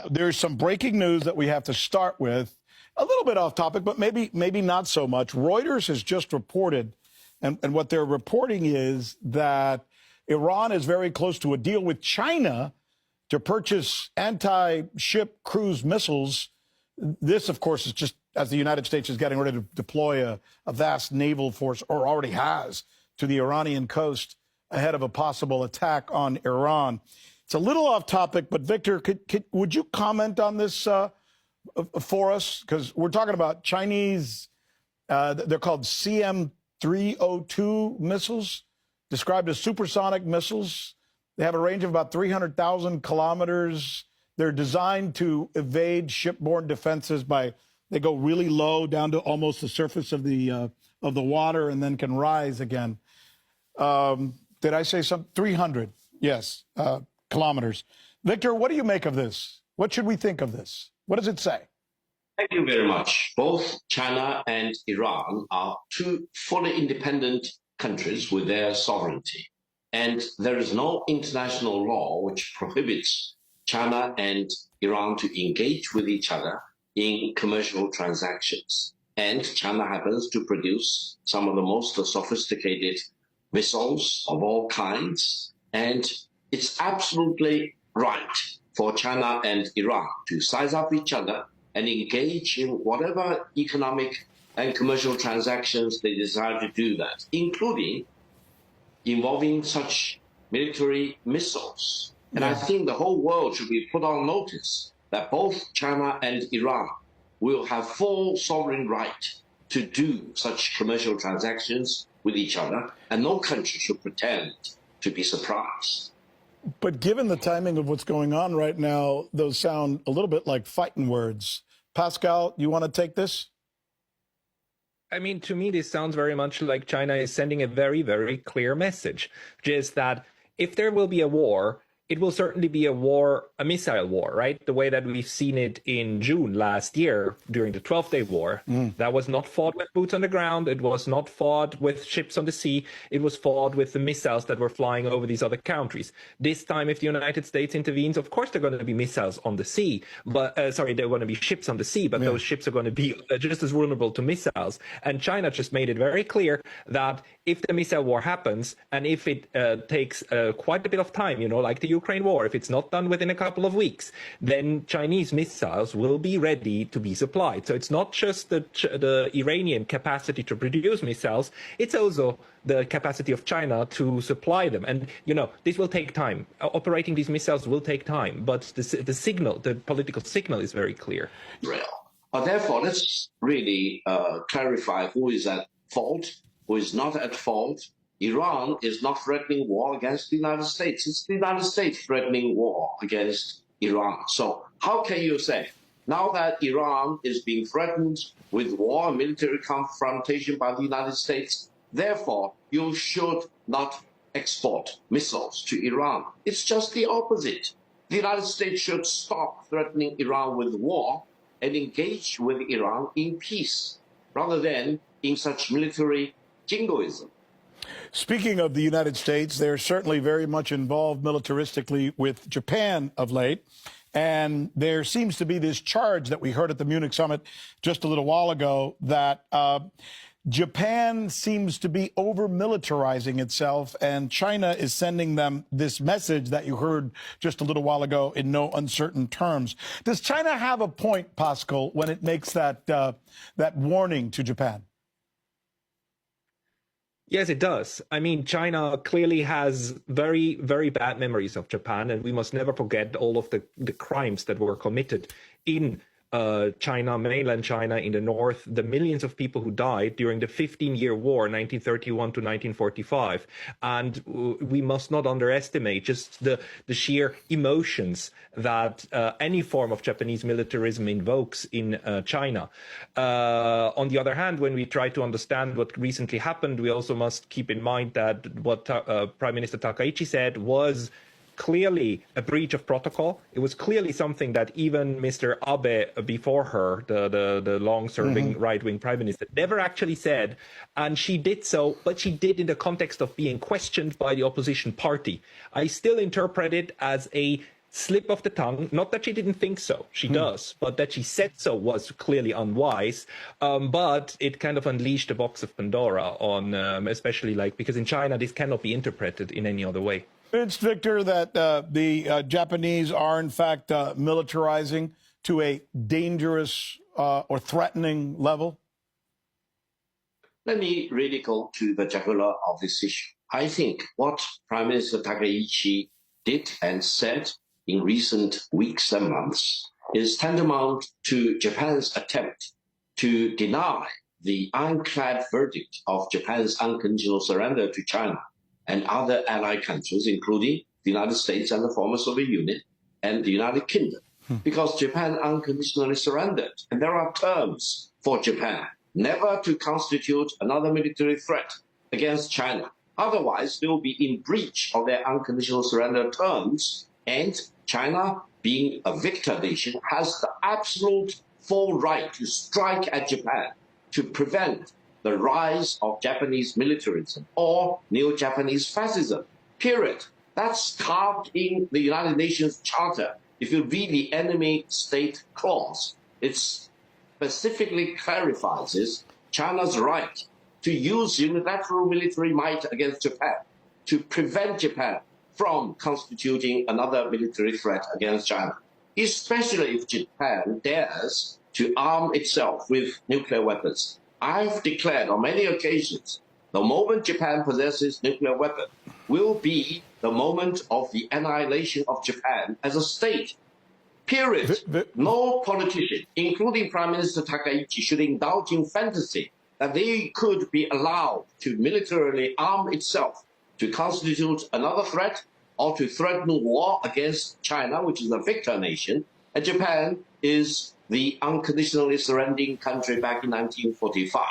There's some breaking news that we have to start with. A little bit off topic, but maybe not so much. Reuters has just reported, and what they're reporting is that Iran is very close to a deal with China to purchase anti-ship cruise missiles. This, of course, is just as the United States is getting ready to deploy a vast naval force, or already has, to the Iranian coast ahead of a possible attack on Iran. It's a little off topic, but Victor, would you comment on this for us? Because we're talking about Chinese, they're called CM-302 missiles, described as supersonic missiles. They have a range of about 300,000 kilometers. They're designed to evade shipborne defenses they go really low down to almost the surface of the water and then can rise again. Did I say something? 300, yes, kilometers. Victor, what do you make of this? What should we think of this? What does it say? Thank you very much. Both China and Iran are two fully independent countries with their sovereignty. And there is no international law which prohibits China and Iran to engage with each other in commercial transactions. And China happens to produce some of the most sophisticated missiles of all kinds. And it's absolutely right for China and Iran to size up each other and engage in whatever economic and commercial transactions they desire to do that, including involving such military missiles. And I think the whole world should be put on notice that both China and Iran will have full sovereign right to do such commercial transactions with each other, and no country should pretend to be surprised. But given the timing of what's going on right now, those sound a little bit like fighting words. Pascal, you want to take this? I mean, to me, this sounds very much like China is sending a very, very clear message, which is that if there will be a war, it will certainly be a missile war, right? The way that we've seen it in June last year during the 12-Day War. That was not fought with boots on the ground. It was not fought with ships on the sea. It was fought with the missiles that were flying over these other countries. This time, if the United States intervenes, of course, there are going to be missiles on the sea. But there are going to be ships on the sea, but those ships are going to be just as vulnerable to missiles. And China just made it very clear that if the missile war happens, and if it takes quite a bit of time, like the Ukraine war, if it's not done within a couple of weeks, then Chinese missiles will be ready to be supplied. So it's not just the Iranian capacity to produce missiles, it's also the capacity of China to supply them. And, this will take time. Operating these missiles will take time, but the political signal is very clear. Therefore, let's really clarify who is at fault, who is not at fault. Iran is not threatening war against the United States. It's the United States threatening war against Iran. So how can you say, now that Iran is being threatened with war and military confrontation by the United States, therefore you should not export missiles to Iran? It's just the opposite. The United States should stop threatening Iran with war and engage with Iran in peace, rather than in such military jingoism. Speaking of the United States, they're certainly very much involved militaristically with Japan of late. And there seems to be this charge that we heard at the Munich summit just a little while ago that Japan seems to be over-militarizing itself, and China is sending them this message that you heard just a little while ago in no uncertain terms. Does China have a point, Pascal, when it makes that warning to Japan? Yes, it does. I mean, China clearly has very, very bad memories of Japan, and we must never forget all of the crimes that were committed in China, mainland China, in the north, the millions of people who died during the 15-year war, 1931 to 1945. And we must not underestimate just the sheer emotions that any form of Japanese militarism invokes in China. On the other hand, when we try to understand what recently happened, we also must keep in mind that what Prime Minister Takaichi said was clearly a breach of protocol. It was clearly something that even Mr. Abe before her, the long-serving right-wing prime minister, never actually said. And she did so, but she did in the context of being questioned by the opposition party. I still interpret it as a slip of the tongue. Not that she didn't think so, she does, but that she said so was clearly unwise. But it kind of unleashed a box of Pandora on, especially because in China, this cannot be interpreted in any other way. It's, Victor, that the Japanese are, in fact, militarizing to a dangerous or threatening level? Let me really go to the jugular of this issue. I think what Prime Minister Takaichi did and said in recent weeks and months is tantamount to Japan's attempt to deny the ironclad verdict of Japan's unconditional surrender to China and other allied countries, including the United States and the former Soviet Union and the United Kingdom, because Japan unconditionally surrendered. And there are terms for Japan never to constitute another military threat against China. Otherwise, they will be in breach of their unconditional surrender terms, and China, being a victor nation, has the absolute full right to strike at Japan to prevent the rise of Japanese militarism or neo-Japanese fascism, period. That's carved in the United Nations Charter. If you read the enemy state clause, it specifically clarifies China's right to use unilateral military might against Japan to prevent Japan from constituting another military threat against China, especially if Japan dares to arm itself with nuclear weapons. I've declared on many occasions, the moment Japan possesses nuclear weapon will be the moment of the annihilation of Japan as a state. Period. No politician, including Prime Minister Takaichi, should indulge in fantasy that they could be allowed to militarily arm itself to constitute another threat or to threaten war against China, which is a victor nation, and Japan is the unconditionally surrendering country back in 1945.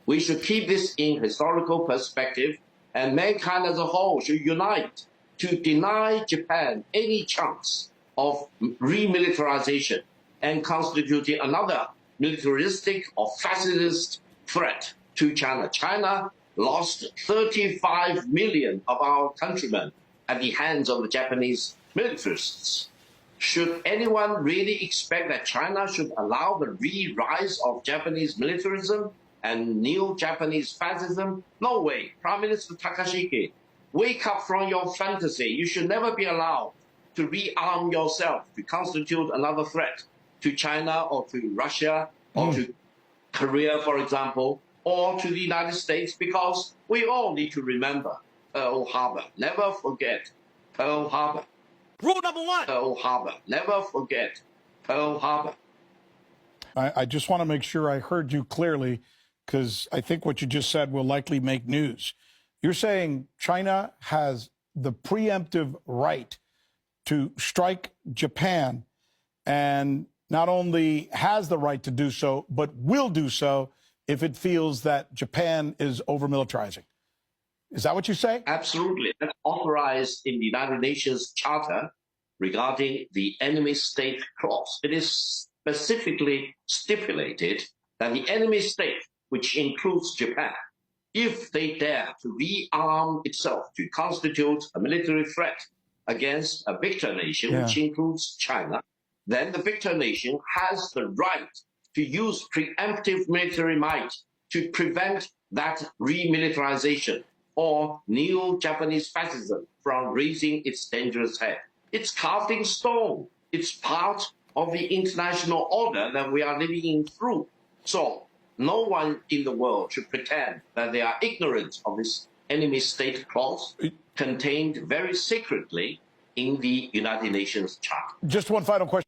We should keep this in historical perspective, and mankind as a whole should unite to deny Japan any chance of remilitarization and constituting another militaristic or fascist threat to China. China lost 35 million of our countrymen at the hands of the Japanese militarists. Should anyone really expect that China should allow the re-rise of Japanese militarism and neo-Japanese fascism? No way. Prime Minister Takashiki, wake up from your fantasy. You should never be allowed to rearm yourself to constitute another threat to China or to Russia or to Korea, for example, or to the United States, because we all need to remember Pearl Harbor. Never forget Pearl Harbor. Rule number one. Pearl Harbor. Never forget Pearl Harbor. I just want to make sure I heard you clearly, because I think what you just said will likely make news. You're saying China has the preemptive right to strike Japan, and not only has the right to do so, but will do so if it feels that Japan is over-militarizing. Is that what you say? Absolutely. That's authorized in the United Nations Charter regarding the enemy state clause. It is specifically stipulated that the enemy state, which includes Japan, if they dare to rearm itself to constitute a military threat against a victor nation, which includes China, then the victor nation has the right to use preemptive military might to prevent that remilitarization or neo-Japanese fascism from raising its dangerous head. It's carved in stone. It's part of the international order that we are living through. So no one in the world should pretend that they are ignorant of this enemy state clause contained very secretly in the United Nations Charter. Just one final question.